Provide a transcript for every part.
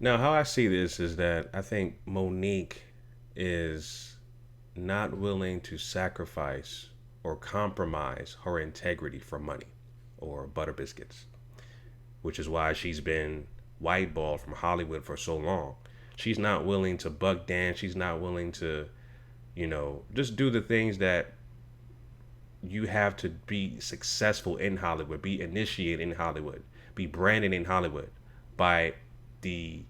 Now, how I see this is that I think Monique is not willing to sacrifice or compromise her integrity for money or butter biscuits, which is why she's been whiteballed from Hollywood for so long. She's not willing to buck dance. She's not willing to, just do the things that you have to be successful in Hollywood, be initiated in Hollywood, be branded in Hollywood by the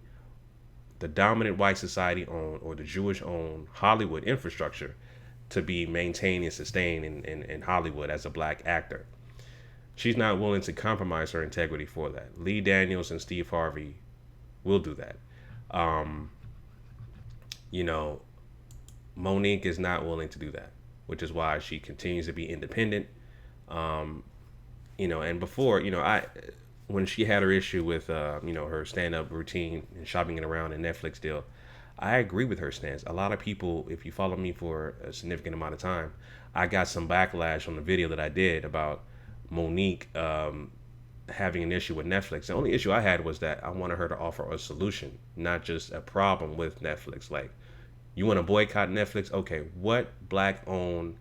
the dominant white society owned or the Jewish owned Hollywood infrastructure to be maintained and sustained in Hollywood as a black actor. She's not willing to compromise her integrity for that. Lee Daniels and Steve Harvey will do that. Um, you know, Monique is not willing to do that, which is why she continues to be independent. Um, and before, I when she had her issue with her stand up routine and shopping it around and Netflix deal, I agree with her stance. A lot of people, if you follow me for a significant amount of time, I got some backlash on the video that I did about Monique having an issue with Netflix. The only issue I had was that I wanted her to offer a solution, not just a problem with Netflix. Like, you want to boycott Netflix? Okay, what black owned,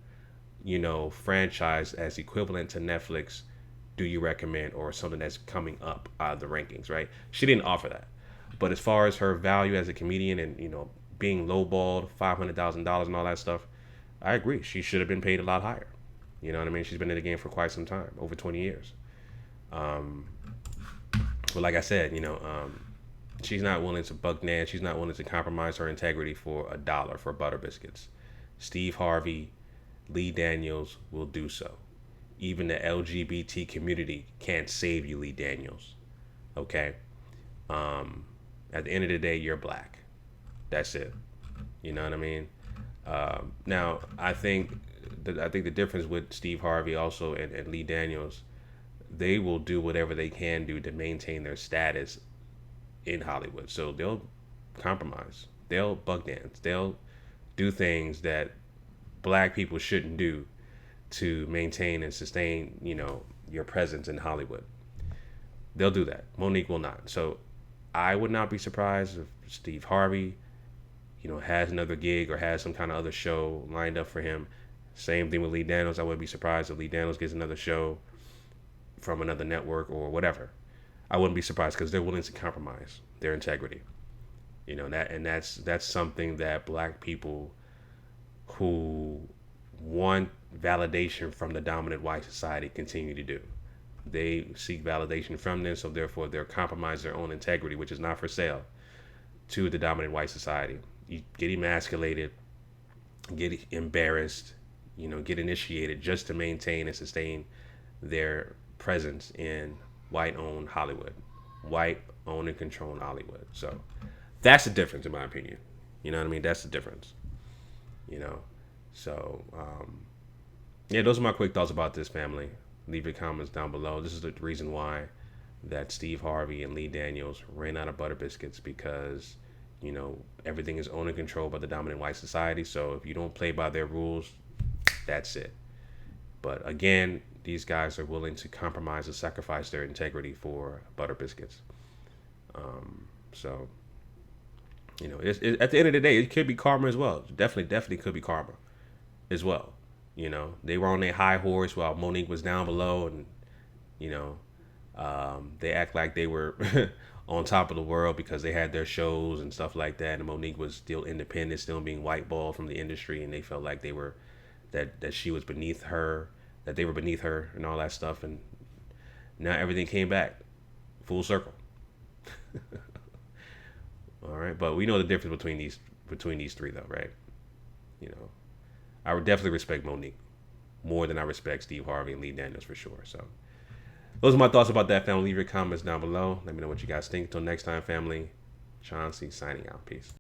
franchise as equivalent to Netflix do you recommend, or something that's coming up out of the rankings, right? She didn't offer that. But as far as her value as a comedian and, being lowballed, $500,000 and all that stuff, I agree. She should have been paid a lot higher. You know what I mean? She's been in the game for quite some time, over 20 years. Um, but like I said, she's not willing to buck Nan. She's not willing to compromise her integrity for a dollar for butter biscuits. Steve Harvey, Lee Daniels will do so. Even the LGBT community can't save you, Lee Daniels. Okay? Um, at the end of the day, you're black. That's it. You know what I mean? Now, I think the difference with Steve Harvey also and Lee Daniels, they will do whatever they can do to maintain their status in Hollywood. So they'll compromise. They'll buck dance. They'll do things that black people shouldn't do to maintain and sustain, your presence in Hollywood. They'll do that. Monique will not. So I would not be surprised if Steve Harvey, has another gig or has some kind of other show lined up for him. Same thing with Lee Daniels. I wouldn't be surprised if Lee Daniels gets another show from another network or whatever. I wouldn't be surprised because they're willing to compromise their integrity. That's something that black people who want validation from the dominant white society continue to do. They seek validation from them, so therefore they'll compromise their own integrity, which is not for sale, to the dominant white society. You get emasculated, get embarrassed, get initiated just to maintain and sustain their presence in white-owned Hollywood, white-owned and controlled Hollywood. So that's the difference, in my opinion. You know what I mean? That's the difference. You know, so yeah, those are my quick thoughts about this, family. Leave your comments down below. This is the reason why that Steve Harvey and Lee Daniels ran out of butter biscuits, because everything is owned and controlled by the dominant white society. So if you don't play by their rules, that's it. But again, these guys are willing to compromise and sacrifice their integrity for butter biscuits. So at the end of the day, it could be karma as well. Definitely could be karma as well. They were on their high horse while Monique was down below, and they act like they were on top of the world because they had their shows and stuff like that, and Monique was still independent, still being whiteballed from the industry, and they felt like they were that she was beneath her, that they were beneath her, and all that stuff. And now everything came back full circle. All right, but we know the difference between these three, though, right? I would definitely respect Monique more than I respect Steve Harvey and Lee Daniels, for sure. So those are my thoughts about that, family. Leave your comments down below. Let me know what you guys think. Until next time, family. Chauncey signing out. Peace.